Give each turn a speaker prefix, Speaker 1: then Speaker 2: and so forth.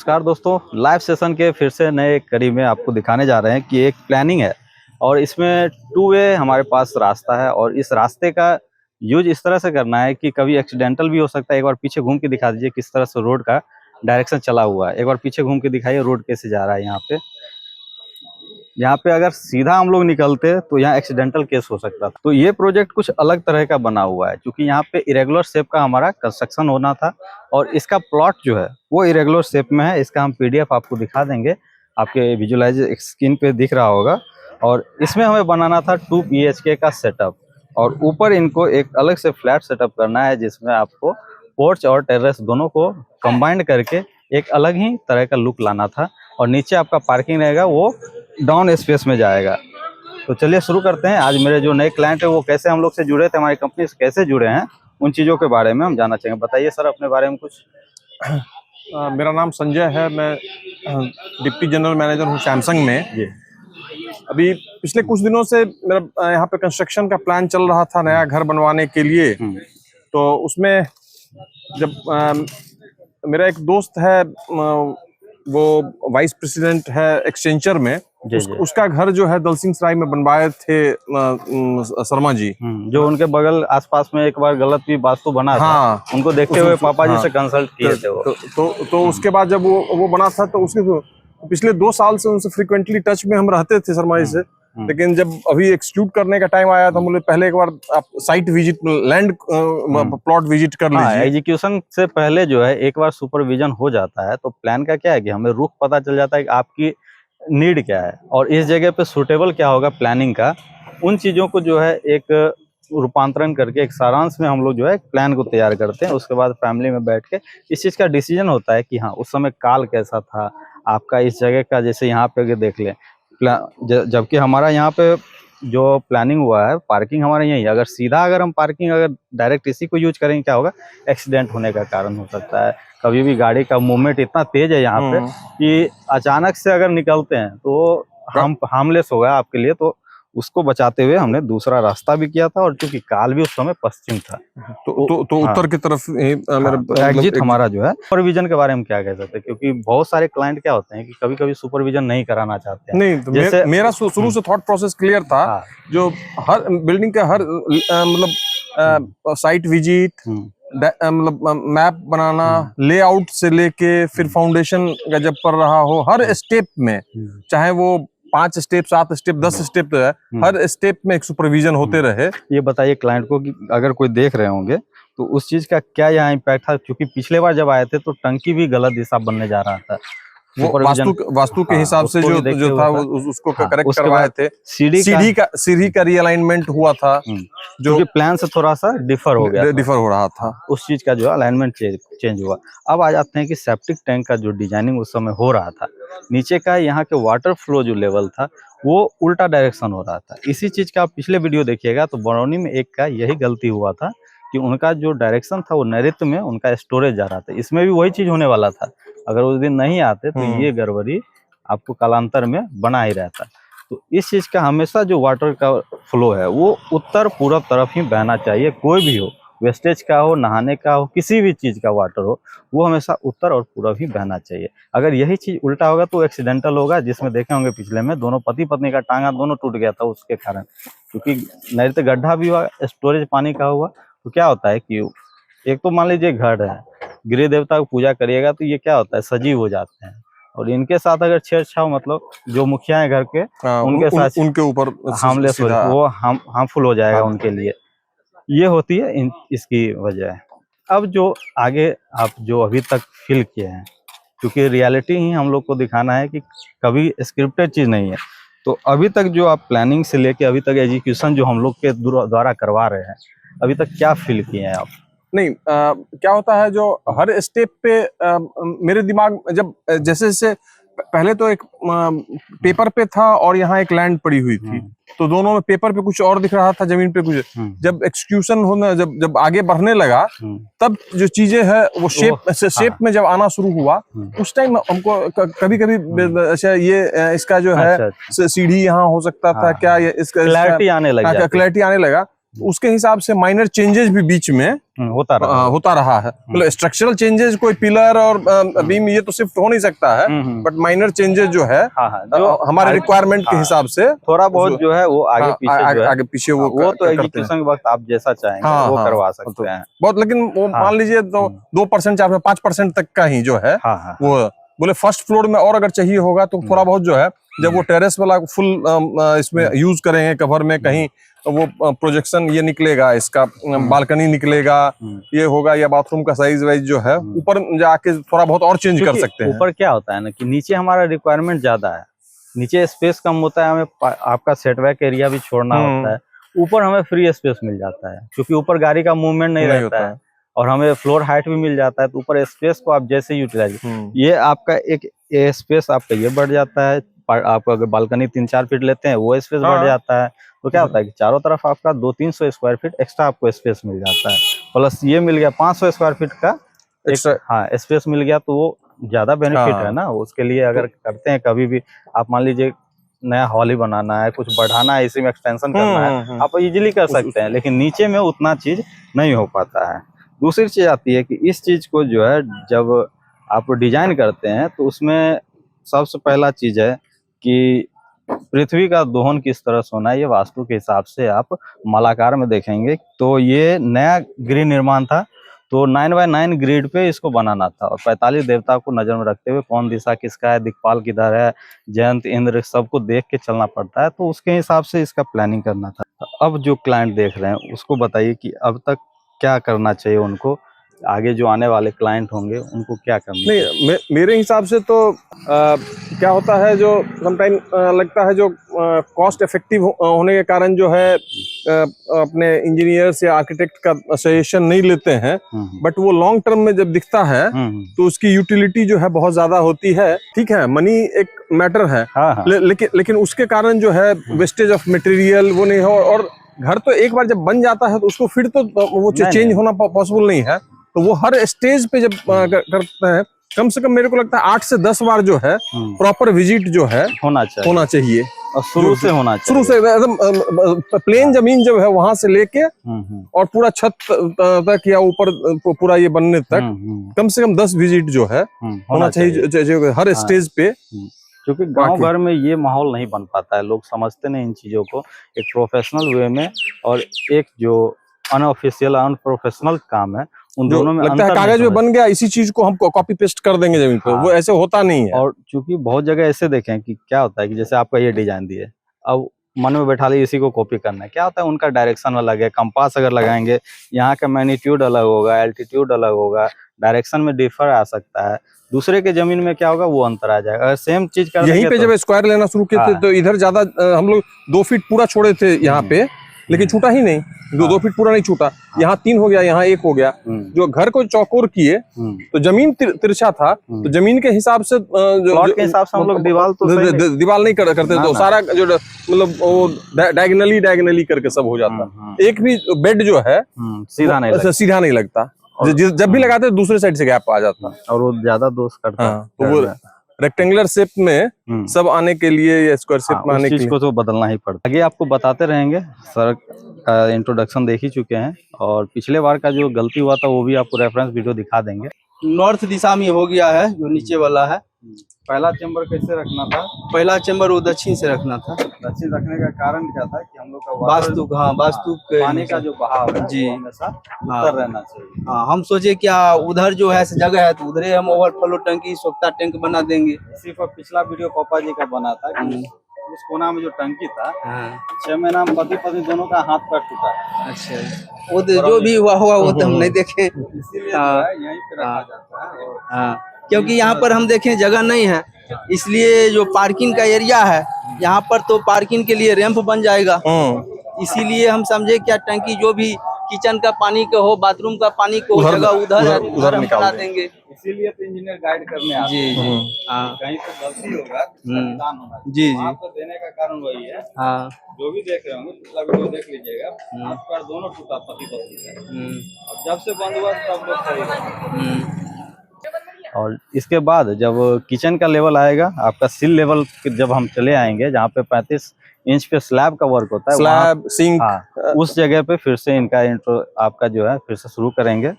Speaker 1: नमस्कार दोस्तों, live session के फिर से नए कड़ी में आपको दिखाने जा रहे हैं कि एक प्लानिंग है और इसमें टू वे हमारे पास रास्ता है और इस रास्ते का यूज इस तरह से करना है कि कभी एक्सीडेंटल भी हो सकता है। एक बार पीछे घूम के दिखा दीजिए किस तरह से रोड का डायरेक्शन चला हुआ है। एक बार पीछे घूम के दिखाइए रोड कैसे जा रहा है। यहाँ पे अगर सीधा हम लोग निकलते तो यहाँ एक्सीडेंटल केस हो सकता था। तो ये प्रोजेक्ट कुछ अलग तरह का बना हुआ है क्योंकि यहाँ पे इरेगुलर शेप का हमारा कंस्ट्रक्शन होना था और इसका प्लॉट जो है वो इरेगुलर शेप में है। इसका हम पीडीएफ आपको दिखा देंगे, आपके विजुअलाइज स्क्रीन पे दिख रहा होगा। और इसमें हमें बनाना था 2 BHK का सेटअप और ऊपर इनको एक अलग से फ्लैट सेटअप करना है जिसमें आपको पोर्च और टेरेस दोनों को कंबाइंड करके एक अलग ही तरह का लुक लाना था। और नीचे आपका पार्किंग रहेगा वो डाउन स्पेस में जाएगा। तो चलिए शुरू करते हैं। आज मेरे जो नए क्लाइंट है वो कैसे हम लोग से जुड़े थे, हमारी कंपनी से कैसे जुड़े हैं, उन चीज़ों के बारे में हम जानना चाहेंगे। बताइए सर अपने बारे में कुछ।
Speaker 2: मेरा नाम संजय है, मैं डिप्टी जनरल मैनेजर हूँ सैमसंग में जी। अभी पिछले कुछ दिनों से मेरा यहाँ पे कंस्ट्रक्शन का प्लान चल रहा था नया घर बनवाने के लिए। तो उसमें जब मेरा एक दोस्त है, वो वाइस प्रेसिडेंट है एक्सचेंजर में, उसका घर जो है दलसिंह सराय में बनवाए थे शर्मा जी,
Speaker 1: जो उनके बगल आसपास में एक बार गलत भी वास्तु बना था, उनको देखते हुए पापा जी से कंसल्ट किए थे वो।
Speaker 2: तो उसके बाद जब वो बना था तो उसके पिछले 2 साल से उनसे फ्रीक्वेंटली टच में हम रहते थे शर्मा जी से। लेकिन जब अभी एक्सक्यूट करने का टाइम आया तो हम बोले पहले एक बार आप site visit, land plot visit कर लीजिए।
Speaker 1: एग्जीक्यूशन से पहले जो है एक बार सुपरविजन हो जाता है तो प्लान का क्या है कि हमें रुख पता चल जाता है कि आपकी नीड क्या है और इस जगह पे सूटेबल क्या होगा प्लानिंग का। उन चीज़ों को जो है एक रूपांतरण करके एक सारांश में हम लोग जो है प्लान को तैयार करते हैं। उसके बाद फैमिली में बैठ के इस चीज़ का डिसीजन होता है कि हाँ उस समय काल कैसा था आपका इस जगह का। जैसे यहाँ पे अगर देख लें, जबकि हमारा यहाँ पे जो प्लानिंग हुआ है पार्किंग हमारा यही है। अगर सीधा अगर हम पार्किंग अगर डायरेक्ट इसी को यूज करेंगे क्या होगा, एक्सीडेंट होने का कारण हो सकता है। कभी भी गाड़ी का मूवमेंट इतना तेज है यहाँ पे कि अचानक से अगर निकलते हैं तो हम हार्मलेस होगा आपके लिए। तो उसको बचाते हुए हमने दूसरा रास्ता भी किया था और क्योंकि काल भी उस समय पश्चिम था
Speaker 2: तो उत्तर की तरफ
Speaker 1: एग्जिट हमारा जो है। सुपरविजन के बारे में क्या कह सकते हैं, क्योंकि बहुत सारे क्लाइंट क्या होते हैं कि कभी कभी सुपरविजन नहीं कराना चाहते हैं।
Speaker 2: नहीं तो जैसे मेरा शुरू से थॉट प्रोसेस क्लियर था। जो हर बिल्डिंग का हर मतलब साइट विजिट, मतलब मैप बनाना, लेआउट से लेके फिर फाउंडेशन का जब पर रहा हो हर स्टेप में, चाहे वो 5 स्टेप 7 स्टेप 10 स्टेप तो है, हर स्टेप में एक सुपरविजन होते रहे।
Speaker 1: ये बताइए क्लाइंट को कि अगर कोई देख रहे होंगे तो उस चीज का क्या यहाँ इम्पैक्ट था, क्योंकि पिछले बार जब आए थे तो टंकी भी गलत दिशा बनने जा रहा था।
Speaker 2: वो वास्तु के हिसाब से जो था उसको करेक्ट करवाए थे। सीढ़ी का रीअलाइनमेंट हुआ था
Speaker 1: जो प्लान से थोड़ा सा डिफर
Speaker 2: हो रहा था।
Speaker 1: उस चीज का जो अलाइनमेंट चेंज हुआ। अब आ जाते हैं कि सेप्टिक टैंक का जो डिजाइनिंग उस समय हो रहा था, नीचे का यहाँ के वाटर फ्लो जो लेवल था वो उल्टा डायरेक्शन हो रहा था। इसी चीज का आप पिछले वीडियो देखिएगा तो बरौनी में एक का यही गलती हुआ था कि उनका जो डायरेक्शन था वो नैऋत्य में उनका स्टोरेज जा रहा था। इसमें भी वही चीज होने वाला था। अगर उस दिन नहीं आते तो ये गड़बड़ी आपको कालांतर में बना ही रहता। तो इस चीज का हमेशा जो वाटर का फ्लो है वो उत्तर पूर्व तरफ ही बहना चाहिए। कोई भी हो, वेस्टेज का हो, नहाने का हो, किसी भी चीज का वाटर हो, वो हमेशा उत्तर और पूर्व ही बहना चाहिए। अगर यही चीज उल्टा होगा तो एक्सीडेंटल होगा, जिसमें देखे होंगे पिछले में दोनों पति पत्नी का टांगा दोनों टूट गया था उसके कारण, क्योंकि नैऋत्य गड्ढा भी हुआ, स्टोरेज पानी का हुआ। तो क्या होता है कि एक तो मान लीजिए घर है, गृह देवता को पूजा करिएगा तो ये क्या होता है सजीव हो जाते हैं और इनके साथ अगर छेड़छाड़ मतलब जो मुखिया है घर के उनके साथ
Speaker 2: उनके ऊपर
Speaker 1: हार्मलेस वो हार्मफुल हो जाएगा उनके लिए। ये होती है इसकी वजह। अब जो आगे आप जो अभी तक फील किए हैं, क्योंकि रियलिटी ही हम लोग को दिखाना है कि कभी स्क्रिप्टेड चीज नहीं है। तो अभी तक जो आप प्लानिंग से लेके अभी तक एजुकेशन जो हम लोग के द्वारा करवा रहे हैं, अभी तक क्या फील किए हैं आप?
Speaker 2: नहीं क्या होता है जो हर स्टेप पे मेरे दिमाग जब जैसे जैसे पहले तो एक पेपर पे था और यहाँ एक लैंड पड़ी हुई थी, तो दोनों में पेपर पे कुछ और दिख रहा था, जमीन पे कुछ। जब एक्सक्यूशन होना जब आगे बढ़ने लगा तब जो चीजें है वो शेप में जब आना शुरू हुआ, उस टाइम हमको कभी कभी अच्छा ये इसका जो है सीढ़ी यहाँ हो सकता था क्या, ये इसका
Speaker 1: क्लैरिटी आने लगा।
Speaker 2: तो उसके हिसाब से माइनर चेंजेस भी बीच में
Speaker 1: होता रहा।
Speaker 2: होता रहा है। मतलब स्ट्रक्चरल चेंजेस कोई पिलर और बीम ये तो शिफ्ट हो नहीं सकता है, बट माइनर चेंजेस जो है जो हमारे रिक्वायरमेंट के हिसाब से
Speaker 1: थोड़ा बहुत जो है वो आगे पीछे जो है,
Speaker 2: आगे पीछे वो
Speaker 1: तो एग्जीक्यूशन के वक्त आप जैसा चाहेंगे वो करवा सकते हैं
Speaker 2: बहुत। लेकिन वो मान लीजिए तो 2% 5% तक का ही जो है वो बोले फर्स्ट फ्लोर में, और अगर चाहिए होगा तो थोड़ा बहुत जो है जब वो टेरेस वाला फुल इसमें यूज करेंगे कवर में, कहीं वो प्रोजेक्शन ये निकलेगा, इसका बालकनी निकलेगा, ये होगा, या बाथरूम का साइज वाइज जो है ऊपर जाके थोड़ा बहुत और चेंज कर सकते हैं।
Speaker 1: ऊपर क्या होता है ना कि नीचे हमारा रिक्वायरमेंट ज्यादा है, नीचे स्पेस कम होता है, हमें आपका सेटबैक एरिया भी छोड़ना होता है। ऊपर हमें फ्री स्पेस मिल जाता है क्योंकि ऊपर गाड़ी का मूवमेंट नहीं रहता है और हमें फ्लोर हाइट भी मिल जाता है, तो ऊपर स्पेस को आप जैसे यूटिलाइज, ये आपका एक स्पेस आपका ये बढ़ जाता है। आपको अगर बालकनी 3-4 फीट लेते हैं वो स्पेस बढ़ जाता है, तो क्या होता है कि चारों तरफ आपका 200-300 स्क्वायर फीट एक्स्ट्रा आपको स्पेस मिल जाता है, प्लस ये मिल गया 500 स्क्वायर फीट का एक्स्ट्रा स्पेस मिल गया, तो वो ज्यादा बेनिफिट है ना उसके लिए। अगर करते हैं कभी भी, आप मान लीजिए नया हॉल ही बनाना है, कुछ बढ़ाना है, इसी में एक्सटेंशन करना है, आप इजीली कर सकते हैं, लेकिन नीचे में उतना चीज नहीं हो पाता है। दूसरी चीज आती है कि इस चीज को जो है जब आप डिजाइन करते हैं तो उसमें सबसे पहला चीज है कि पृथ्वी का दोहन किस तरह से होना है, ये वास्तु के हिसाब से आप मालाकार में देखेंगे तो ये नया गृह निर्माण था, तो 9x9 ग्रिड पे इसको बनाना था और 45 देवता को नजर में रखते हुए कौन दिशा किसका है, दिक्पाल किधर है, जयंत इंद्र सबको देख के चलना पड़ता है, तो उसके हिसाब से इसका प्लानिंग करना था। अब जो क्लाइंट देख रहे हैं उसको बताइए कि अब तक क्या करना चाहिए उनको, आगे जो आने वाले क्लाइंट होंगे उनको क्या करना
Speaker 2: नहीं। मेरे हिसाब से तो क्या होता है जो समटाइम लगता है जो कॉस्ट इफेक्टिव होने के कारण जो है अपने इंजीनियर्स या आर्किटेक्ट का सजेशन नहीं लेते हैं, बट वो लॉन्ग टर्म में जब दिखता है तो उसकी यूटिलिटी जो है बहुत ज्यादा होती है। ठीक है, मनी एक मैटर है, लेकिन उसके कारण जो है वेस्टेज ऑफ मटेरियल वो नहीं हो, और घर तो एक बार जब बन जाता है तो उसको फिर तो वो चेंज होना पॉसिबल नहीं है, तो वो हर स्टेज पे जब करते हैं कम से कम मेरे को लगता है 8 से 10 बार जो है प्रॉपर विजिट जो है होना चाहिए
Speaker 1: और शुरू से होना चाहिए।
Speaker 2: शुरू से एकदम प्लेन जमीन जब है वहां से लेके और पूरा छत तक या ऊपर पूरा ये बनने तक कम से कम 10 विजिट जो है होना चाहिए हर स्टेज पे,
Speaker 1: क्योंकि गांव घर में ये माहौल नहीं बन पाता है, लोग समझते नहीं इन चीजों को एक प्रोफेशनल वे में, और एक जो अनऑफिशियल अनप्रोफेशनल काम है उन दोनों में
Speaker 2: लगता है कागज में बन गया इसी चीज को हम कॉपी पेस्ट कर देंगे जमीन पे, वो ऐसे होता नहीं है।
Speaker 1: और चूंकि बहुत जगह ऐसे देखें कि क्या होता है कि जैसे आपका ये डिजाइन दिए, अब मन में बैठा ली इसी को कॉपी करना है, क्या होता है उनका डायरेक्शन अलग है, कंपास अगर लगाएंगे यहाँ का मैग्नीट्यूड अलग होगा, एल्टीट्यूड अलग होगा, डायरेक्शन में डिफर आ सकता है, दूसरे के जमीन में क्या होगा वो अंतर आ जाएगा। अगर सेम चीज कर
Speaker 2: यहीं पे जब स्क्वायर लेना शुरू किए थे तो इधर ज्यादा हम लोग 2 फीट पूरा छोड़े थे यहाँ पे, लेकिन छूटा ही नहीं, 2 फीट पूरा नहीं छूटा, यहाँ 3 हो गया, यहाँ 1 हो गया। जो घर को चौकोर किए तो जमीन तिरछा था, तो जमीन के हिसाब से
Speaker 1: प्लॉट के हिसाब से हम लोग
Speaker 2: दीवार नहीं करते, तो सारा जो मतलब वो डायगनली करके सब हो जाता, एक भी बेड जो है सीधा नहीं लगता, जब भी लगाते दूसरे साइड से गैप आ जाता
Speaker 1: और वो ज्यादा दोष करता है।
Speaker 2: तो वो रेक्टेंगुलर शेप में सब आने के लिए या स्क्वायर शेप में आने के लिए
Speaker 1: को तो बदलना ही पड़ता है। आगे आपको बताते रहेंगे, सर का इंट्रोडक्शन देख ही चुके हैं और पिछले बार का जो गलती हुआ था वो भी आपको रेफरेंस वीडियो दिखा देंगे।
Speaker 3: नॉर्थ दिशा में हो गया है जो नीचे वाला है।
Speaker 1: पहला चेंबर कैसे रखना था?
Speaker 3: पहला चेंबर वो दक्षिण से रखना था।
Speaker 1: दक्षिण रखने का कारण क्या था कि हम लोग का
Speaker 3: वास्तु
Speaker 1: पानी का जो बहाव है
Speaker 3: जी
Speaker 1: हमेशा उत्तर रहना चाहिए।
Speaker 3: हाँ, हम सोचे क्या उधर जो है जगह है तो उधर हम ओवरफ्लो टंकी सोखता टैंक बना देंगे।
Speaker 1: सिर्फ पिछला वीडियो पापा जी का बना था कि उस कोना में जो टंकी था 6 महीना में पति पत्नी दोनों का हाथ पैर टूटा है।
Speaker 3: अच्छा, वो जो भी हुआ होगा वो तो हम नहीं देखे,
Speaker 1: इसीलिए यहीं पे रखा जाता है।
Speaker 3: हाँ, क्योंकि यहाँ पर हम देखें जगह नहीं है, इसलिए जो पार्किंग का एरिया है यहाँ पर तो पार्किंग के लिए रैंप बन जाएगा, इसीलिए हम समझे क्या टंकी जो भी किचन का पानी का हो, बाथरूम का पानी को जगह उधर हम निकाल देंगे।
Speaker 1: इसीलिए तो इंजीनियर गाइड करने आते हैं।
Speaker 3: जी हाँ,
Speaker 1: कहीं पे गलती होगा
Speaker 3: जी
Speaker 1: आपको देने का कारण वही है।
Speaker 3: हाँ,
Speaker 1: जो भी देख रहे होंगे पिछला वीडियो देख लीजिएगा, हाथ पैर दोनों टूटा पति पत्नी का। अब जब से बंद हुआ तब लोग खरीद। और इसके बाद जब किचन का लेवल आएगा, आपका सिल लेवल जब हम चले आएंगे जहाँ पे 35 इंच पे स्लैब का वर्क होता है, वहाँ-
Speaker 2: स्लैब सिंक
Speaker 1: हाँ, उस जगह पे फिर से इनका इंट्रो आपका जो है फिर से शुरू करेंगे।